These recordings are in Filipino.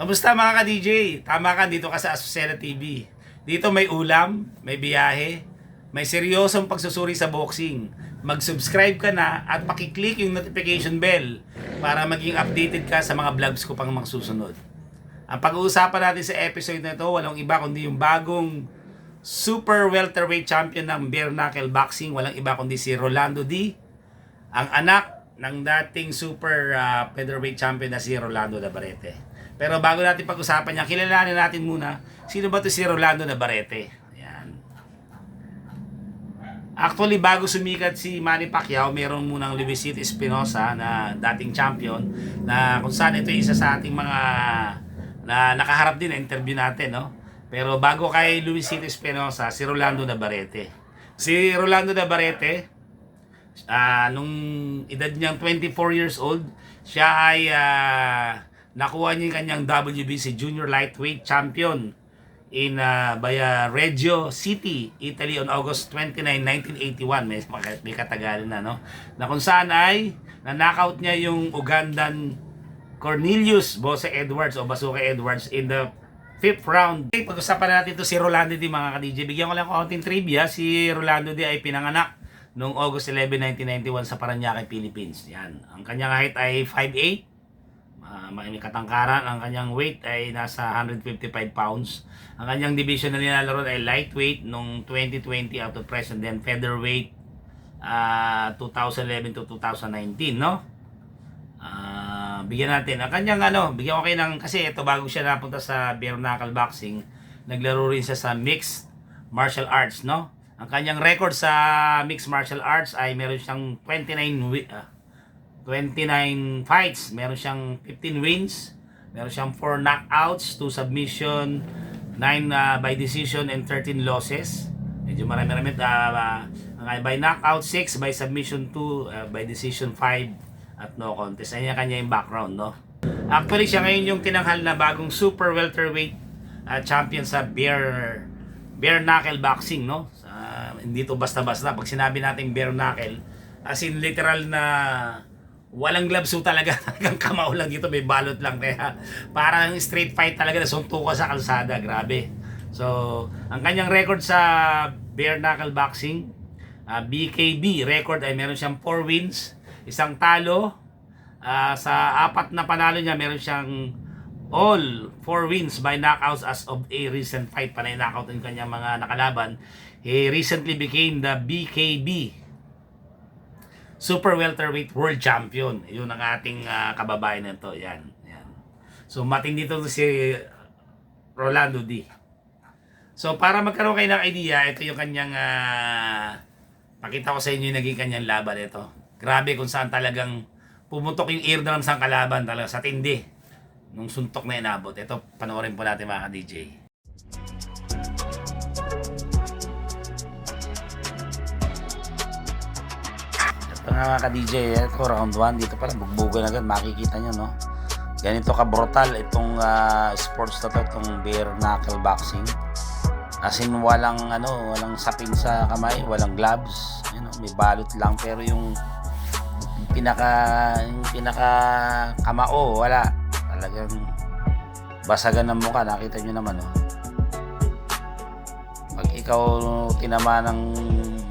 Kamusta mga ka-DJ? Tama ka, dito ka sa Azucena TV. Dito may ulam, may biyahe, may seryosong pagsusuri sa boxing. Mag-subscribe ka na at pakiclick yung notification bell para maging updated ka sa mga vlogs ko pang magsusunod. Ang pag-uusapan natin sa episode na ito, walang iba kundi yung bagong super welterweight champion ng bare knuckle boxing. Walang iba kundi si Rolando D, ang anak ng dating super featherweight champion na si Rolando Navarrete. Pero bago natin pag-usapan niya, kilalanin natin muna sino ba to si Rolando Navarrete. Ayan. Actually, bago sumikat si Manny Pacquiao, meron munang Luisito Espinosa na dating champion na kung saan ito isa sa ating mga na nakaharap din na interview natin, no? Pero bago kay Luisito Espinosa, si Rolando Navarrete. Si Rolando Navarrete, nung edad niyang 24 years old, siya ay nakuha niya yung kanyang WBC Junior Lightweight Champion in Reggio City, Italy on August 29, 1981. May katagalan na, no? Na kung saan ay na-knockout niya yung Ugandan Cornelius Bose Edwards o Basuke Edwards in the 5th round. Okay, pag-usapan natin ito si Rolando D, mga ka-DJ. Bigyan ko lang konting trivia. Si Rolando D ay pinanganak noong August 11, 1991 sa Parañaque, Philippines. Yan. Ang kanyang height ay 5'8". May katangkaran. Ang kanyang weight ay nasa 155 pounds. Ang kanyang division na nilalaro ay lightweight nung 2020 out of present, then featherweight 2011 to 2019, no? Bigyan natin ang kanyang bigyan ko kayo ng, kasi ito bago siya napunta sa bare knuckle boxing, naglaro rin siya sa mixed martial arts, no? Ang kanyang record sa mixed martial arts ay meron siyang 29 fights, meron siyang 15 wins, meron siyang 4 knockouts, 2 submission, 9 by decision and 13 losses. Medyo marami-rami. By knockout 6, by submission 2, by decision 5 at no contest. Ayan kanya yung background, no? Actually, siya ngayon yung tinanghal na bagong super welterweight champion sa bare knuckle boxing, no? Hindi to basta-basta. Pag sinabi natin bare knuckle, as in literal na walang gloves talaga, talagang kamao lang dito, may balot lang, kaya parang street fight talaga, nasuntuko sa kalsada, grabe. So, ang kanyang record sa bare knuckle boxing, BKB record ay meron siyang 4 wins, 1 talo, sa 4 na panalo niya, meron siyang all 4 wins by knockouts as of a recent fight. Panay knockout yung kanyang mga nakalaban. He recently became the BKB Super Welterweight World Champion. Yun ang ating kababayan nito. Yan. So matindi dito si Rolando D. So para magkaroon kayo ng idea, ito yung kanyang pakita ko sa inyo yung naging kanyang laban ito. Grabe kung saan talagang pumutok yung eardrums ng kalaban talaga sa tindi nung suntok na inabot. Ito, panoorin po natin mga ka-DJ. Mga ka-DJ, ito round 1, dito pala bugbugan agad, makikita nyo, no? Ganito ka-brutal itong sports na to, itong bare knuckle boxing. As in, walang sapin sa kamay, walang gloves, may balot lang, pero yung pinaka kamao, wala. Talagang basagan ng mukha, nakita nyo naman, no? Pag ikaw tinama ng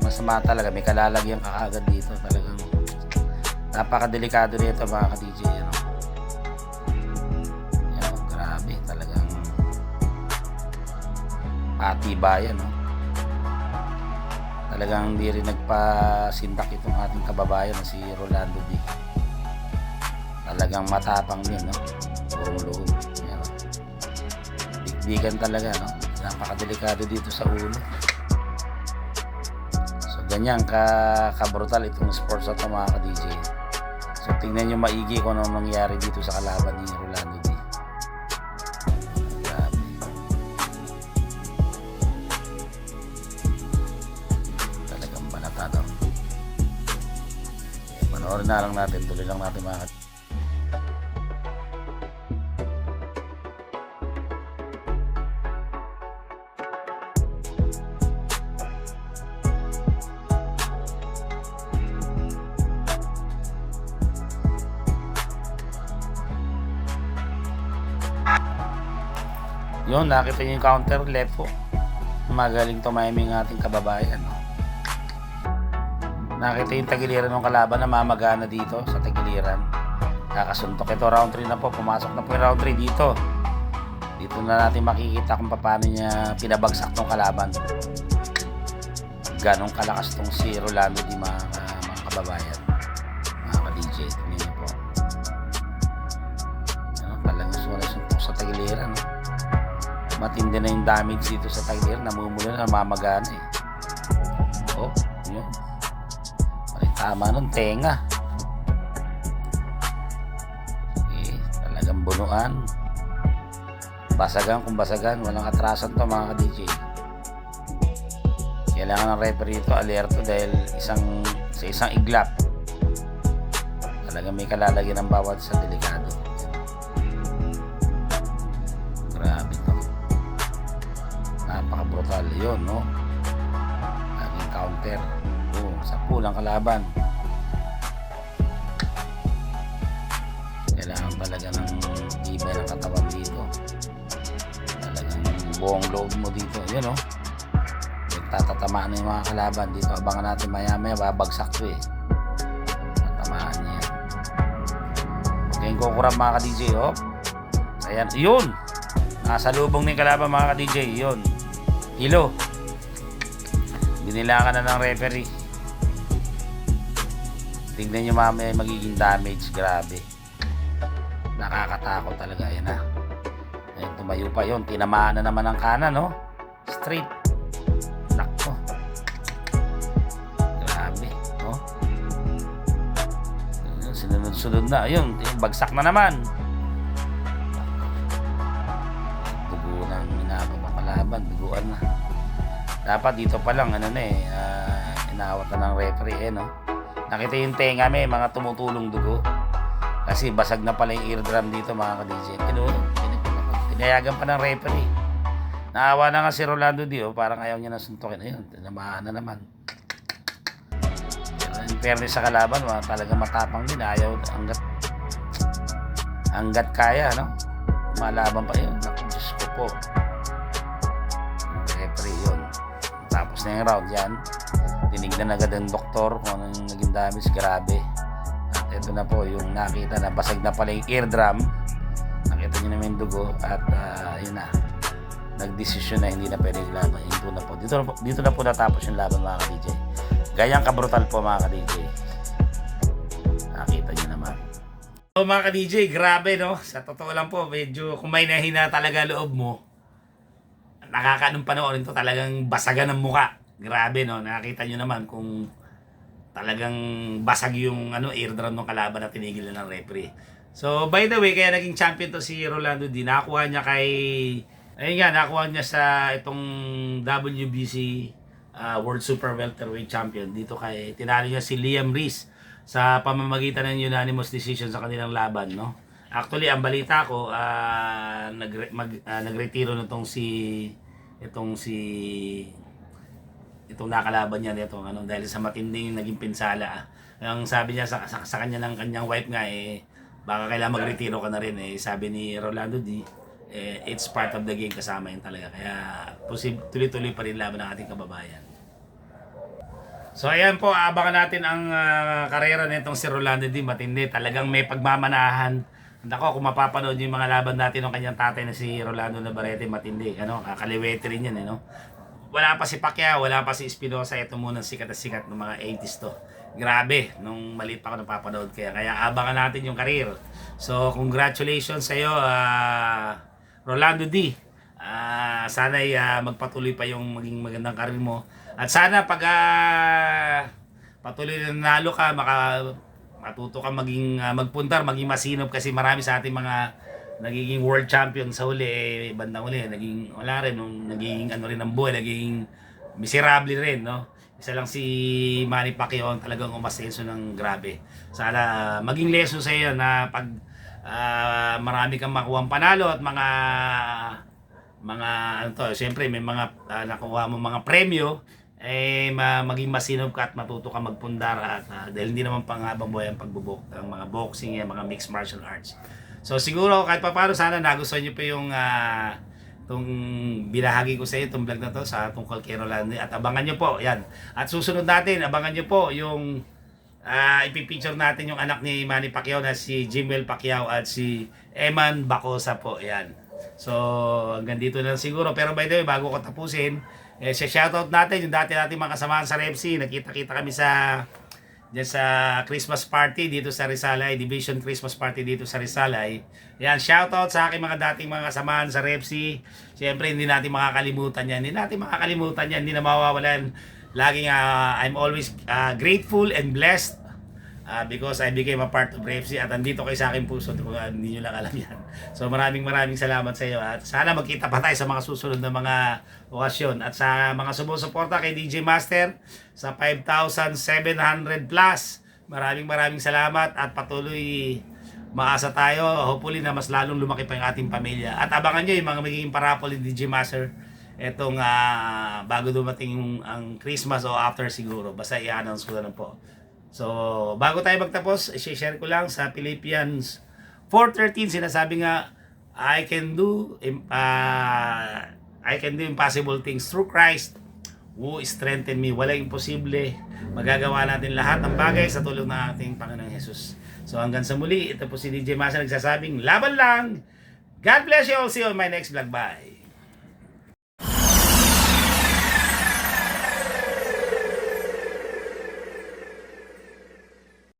masama talaga, may kalalagyan ka agad dito. Talagang napakadelikado nito mga ka-DJ, grabe, talagang patibayan, no? Talagang hindi rin nagpasindak itong ating kababayan na si Rolando D. Talagang matapang din, no? Buong loob, bigbigan talaga, no? Napakadelikado dito sa ulo. So ganyan ka-brutal itong sports na ito, mga ka-DJ. So tingnan nyo maigi kung ano mangyari dito sa kalaban ni Rolando D. Grabe. Talagang banatado. Panoorin na lang natin, tuloy lang natin mga ka-DJ. Yun, nakita niyo yung counter left hook. Magaling tumiming ating kababayan. No? Nakita yung tagiliran ng kalaban na mamagana dito sa tagiliran. Kakasuntok ito, round 3 na po. Pumasok na po yung round 3 dito. Dito na natin makikita kung paano niya pinabagsak tong kalaban. Ganong kalakas tong si Rolando Di mga kababayan. Mga ka-DJ, tingnan niyo po. Ano, talagang suntok sa tagiliran. No? Matindi na yung damage dito sa tagiliran. Namumula na, namamagana eh. Oh, yun. Ay, tama nun, tenga. Okay, talagang bunuan. Basagan kung basagan, walang atrasan to mga ka-DJ. Kailangan ng referee ito alerto dahil sa isang iglap talagang may kalalagyan ng bawat sa delikado. Grabe to, napaka brutal yun, no? Laging counter, sa pulang kalaban. Kailangan talaga ng ibay ng katawan dito, talagang buong loob mo dito, yun, no? Tatamaan na yung mga kalaban dito. Abangan natin maya babagsak to eh. Tatamaan niya yan. Okay, kukurap mga ka-DJ. Oh. Ayan, yun. Nasa lubong ng kalaban mga ka-DJ. Yun. Hilo. Binilangan na ng referee. Tignan nyo mamaya magiging damage. Grabe. Nakakatakot talaga. Ayan na. Ayan, tumayo pa yun. Tinamaan na naman ang kanan, no? Straight. Nakto. Grabe, oh. Sunod-sunod na. Ayun, bagsak na naman. Dugo na ang inabot ng kalaban. Duguan na. Dapat dito pa lang, inawat na ng referee, no? Nakita yung tenga, may mga tumutulong dugo. Kasi basag na pala yung eardrum dito, mga ka-DJ. Tinayagan pa ng referee. Naawa na nga si Rolando Di, parang ayaw niya na suntukin. Ayun, tinamaan na naman. Pero in fairness sa kalaban, talagang matapang din. Ayaw, hanggat kaya, no? Malaban pa yun. Naku, Diyos ko po. Referee yun. Tapos na yung round yan. Tinignan agad ng doktor kung anong naging damage. Grabe. At ito na po, yung nakita na basag na pala yung eardrum. Nakita niyo naman yung dugo. At yun na. Nagdesisyon na hindi na pwede laban. Dito na po natapos yung laban mga ka-DJ. Ganyang kabrutal po mga ka-DJ. Nakita nyo naman. So mga ka-DJ, grabe, no? Sa totoo lang po, medyo kung may nahina talaga loob mo, nakakaanong panoorin to, talagang basagan ng muka. Grabe, no? Nakita nyo naman kung talagang basag yung eardrum ng kalaban na tinigil na ng referee. So by the way, kaya naging champion to si Rolando Di. Nakakuha niya kay ayun nga, nakuha niya sa itong WBC World Super Welterweight Champion. Dito tinalo niya si Liam Reese sa pamamagitan ng unanimous decision sa kanilang laban, no? Actually, ang balita ko, nagretiro na itong nakalaban niya nito, dahil sa matinding naging pinsala. Ang sabi niya sa kanya ng kanyang wife nga, baka kailangan magretiro ka na rin. Sabi ni Rolando Di, it's part of the game, kasama yun talaga. Kaya tuloy-tuloy pa rin laban ng ating kababayan. So ayan po, abangan natin ang karera nitong si Rolando Di. Matindi, talagang may pagmamanahan. Nako, kung mapapanood yung mga laban natin ng kanyang tatay na si Rolando Navarrete, matindi. Kakaliwete rin yan, Wala pa si Pacquiao, wala pa si Espinosa. Ito muna sikat na sikat ng mga 80s to. Grabe, nung maliit pa ako napapanood. Kaya abangan natin yung karir. So congratulations sa iyo, Rolando D. Sana'y magpatuloy pa yung maging magandang karir mo. At sana pag patuloy na nanalo ka, matuto ka maging magpuntar, maging masinop, kasi marami sa ating mga nagiging world champion sa huli, bandang huli, naging wala rin, nung naging rin ang buhay, naging miserable rin, no? Isa lang si Manny Pacquiao ang talagang umasenso ng grabe. Sana maging lesson sa iyo na pag marami kang makuhang panalo at siyempre may mga nakuha mo mga premyo, maging masinop ka at matuto ka magpundar at dahil hindi naman panghabang buhay ang ang mga boxing, mga mixed martial arts. So siguro kahit paano, sana nagustuhan niyo po yung itong binahagi ko sa iyo, itong vlog na to sa tungkol kay Rolando. At abangan nyo po, yan. At susunod natin, abangan nyo po yung ipipicture natin yung anak ni Manny Pacquiao na si Jimwell Pacquiao at si Eman Bacosa po, yan. So, hanggang dito na lang siguro. Pero by the way, bago ko tapusin, shoutout natin yung dati natin mga kasamahan sa REFC. Nakita-kita kami dyan sa Christmas party dito sa Rizalay, Division Christmas party dito sa Rizalay. Yan, shoutout sa aking mga dating mga kasamahan sa REFC. Siyempre, hindi natin makakalimutan yan. Hindi na mawawalan. Laging, I'm always grateful and blessed because I became a part of REFC at andito kayo sa aking puso. Hindi nyo lang alam yan. So, maraming salamat sa iyo. At sana magkita pa tayo sa mga susunod na mga okasyon. At sa mga sumusuporta kay DJ Master sa 5,700 plus, maraming salamat at patuloy maasa tayo. Hopefully na mas lalong lumaki pa yung ating pamilya. At abangan nyo yung mga magiging parapol ni DJ Master etong bago dumating ang Christmas o after siguro. Basta i-announce ko na lang po. So, bago tayo magtapos, i-share ko lang sa Philippians 4:13, sinasabi nga, I can do impossible things through Christ who strengthen me. Walang imposible. Magagawa natin lahat ng bagay sa tulong ng ating Panginoong Jesus. So, hanggang sa muli, ito po si DJ Masa nagsasabing, laban lang! God bless you all. See you on my next vlog. Bye!